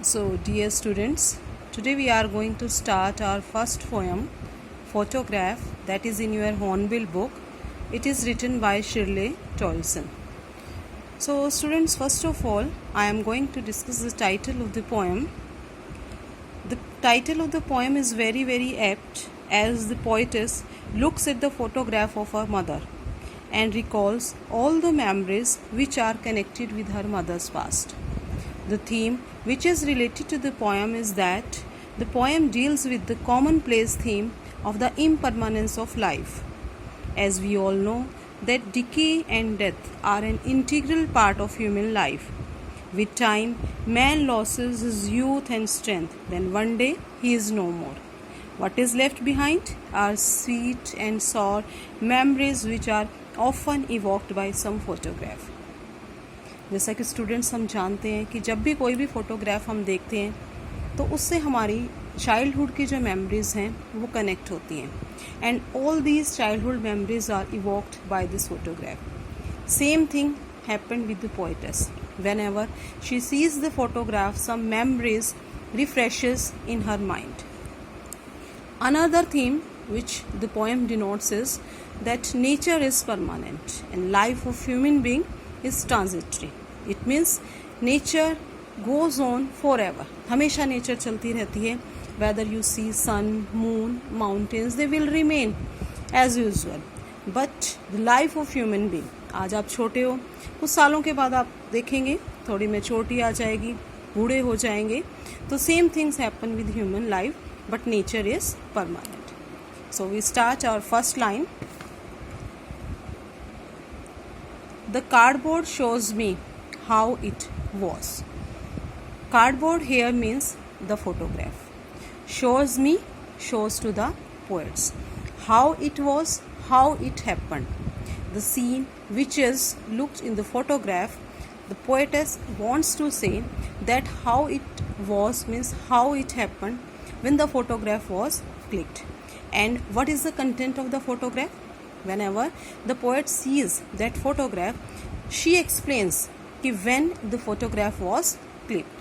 So, dear students, today we are going to start our first poem, Photograph, that is in your Hornbill book. It is written by Shirley Tolson. So, students, first of all, I am going to discuss the title of the poem. The title of the poem is very apt as the poetess looks at the photograph of her mother and recalls all the memories which are connected with her mother's past. The theme which is related to the poem is that the poem deals with the commonplace theme of the impermanence of life. As we all know that decay and death are an integral part of human life. With time, man loses his youth and strength, then one day he is no more. What is left behind are sweet and sour memories which are often evoked by some photograph. जैसा कि students हम जानते हैं कि जब भी कोई भी फ़ोटोग्राफ हम देखते हैं तो उससे हमारी चाइल्डहुड की जो मेमोरीज़ हैं वो कनेक्ट होती हैं and all these childhood memories are evoked by this photograph. Same thing happened with the poetess. whenever she sees the photograph, some memories refreshes in her mind. Another theme which the poem denotes is that nature is permanent and life of human being is transitory. It means nature goes on forever. हमेशा nature चलती रहती है. Whether you see sun, moon, mountains, they will remain as usual. But the life of human being, आज आप छोटे हो, कुछ सालों के बाद आप देखेंगे थोड़ी मैच्योरिटी आ जाएगी, बूढ़े हो जाएंगे, तो same things happen with human life, but nature is permanent. So we start our first line. The cardboard shows me how it was. Cardboard here means the photograph. shows me shows to the poets how it was, how it happened. The scene which is looked in the photograph, the poetess wants to say that how it was means how it happened when the photograph was clicked. And what is the content of the photograph? Whenever the poet sees that photograph, she explains when the photograph was clicked.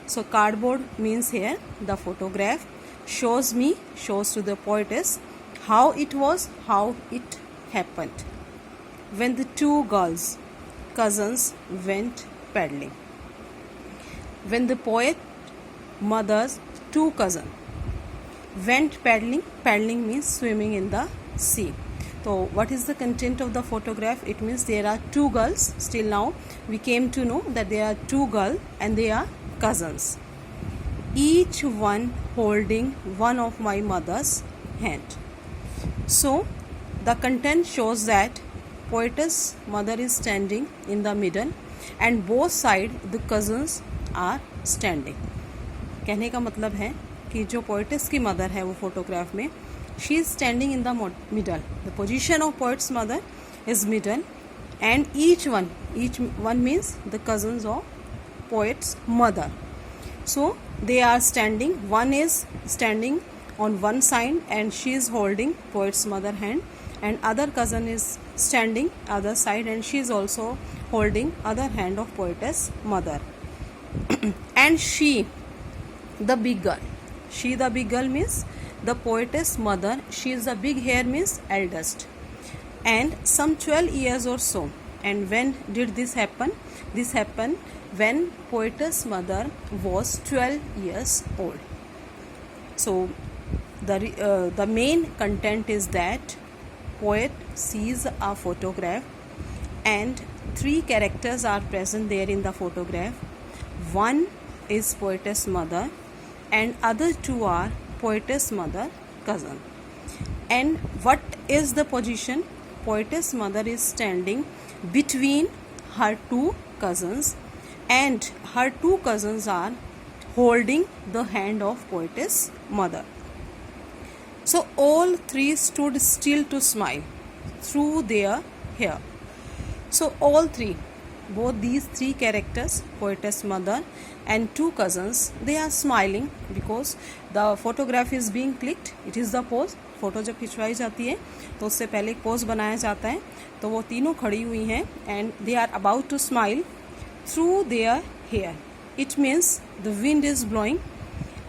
So cardboard means here the photograph. Shows me shows to the poetess how it was, how it happened. When the two girls, cousins, went paddling. When the poet mother's two cousins went paddling, paddling means swimming in the sea. So what is the content of the photograph? It means there are two girls. Still now we came to know that there are two girls and they are cousins, each one holding one of my mother's hand. So the content shows that poetess mother is standing in the middle and both side the cousins are standing. कहने का मतलब है कि जो poetess की mother है वो photograph में she is standing in the middle. The position of poet's mother is middle and each one means the cousins of poet's mother. So they are standing, one is standing on one side and she is holding poet's mother hand, and other cousin is standing other side and she is also holding other hand of poetess mother. And she the big girl means the poetess mother, she is the big hair means eldest, and some 12 years or so. And when did this happen? This happened when poetess mother was 12 years old. So the main content is that poet sees a photograph and three characters are present there in the photograph. One is poetess mother and other two are poetess mother cousin. And what is the position? Poetess mother is standing between her two cousins and her two cousins are holding the hand of poetess mother. So all three stood still to smile through their hair. So all three, both these three characters, poetess mother and two cousins, they are smiling because the photograph is being clicked. It is the pose. Photo जब खिंचवाई जाती है तो उससे पहले एक pose बनाया जाता है. तो वो तीनों खड़ी हुई हैं and they are about to smile through their hair. it means the wind is blowing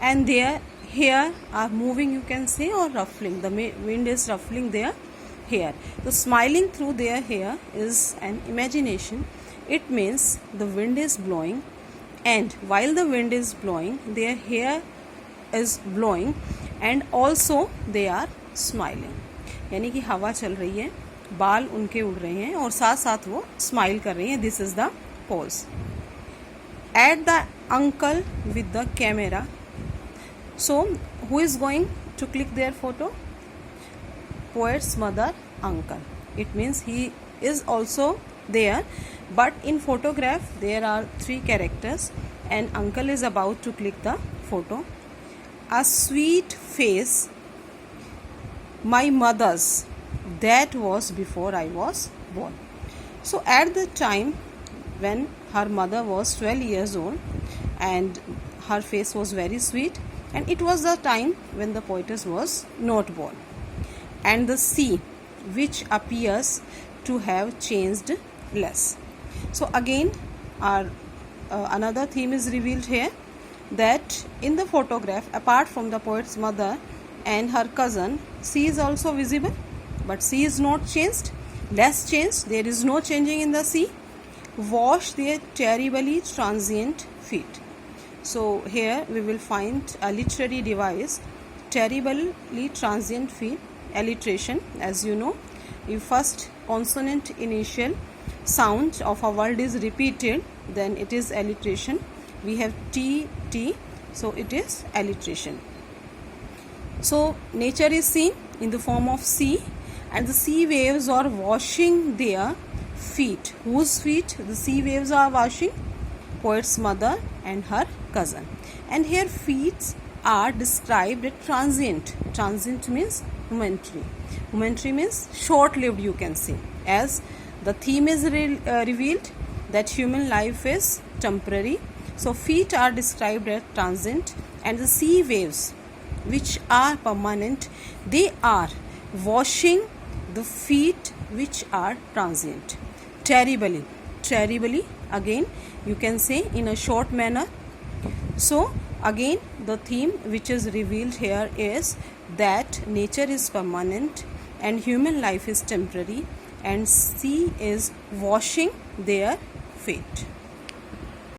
and their hair are moving, you can say, or ruffling. The wind is ruffling their hair. So smiling through their hair is an imagination. It means the wind is blowing, and while the wind is blowing, their hair is blowing and also they are smiling. यानी कि हवा चल रही है, बाल उनके उड़ रहे हैं और साथ साथ वो स्माइल कर रही हैं. This is the pose. At the uncle with the camera. So who is going to click their photo? Poet's mother, uncle. It means he is also there, but in photograph there are 3 characters and uncle is about to click the photo. A sweet face, my mother's, that was before I was born. So at the time when her mother was 12 years old and her face was very sweet, and it was the time when the poetess was not born. And the sea, which appears to have changed less. So again our another theme is revealed here, that in the photograph, apart from the poet's mother and her cousin, sea is also visible, but sea is not changed, less changed. There is no changing in the sea. Wash their terribly transient feet. So here we will find a literary device, terribly transient feet, alliteration. As you know, if first consonant initial sound of a word is repeated, then it is alliteration. We have T, so it is alliteration. So nature is seen in the form of sea, and the sea waves are washing their feet. Whose feet the sea waves are washing? Poet's mother and her cousin. And here feet are described as transient. Transient means momentary. Momentary means short-lived, you can say, as the theme is revealed that human life is temporary. So feet are described as transient, and the sea waves, which are permanent, they are washing the feet which are transient. Terribly, again you can say in a short manner. So again the theme which is revealed here is that nature is permanent and human life is temporary, and sea is washing their feet.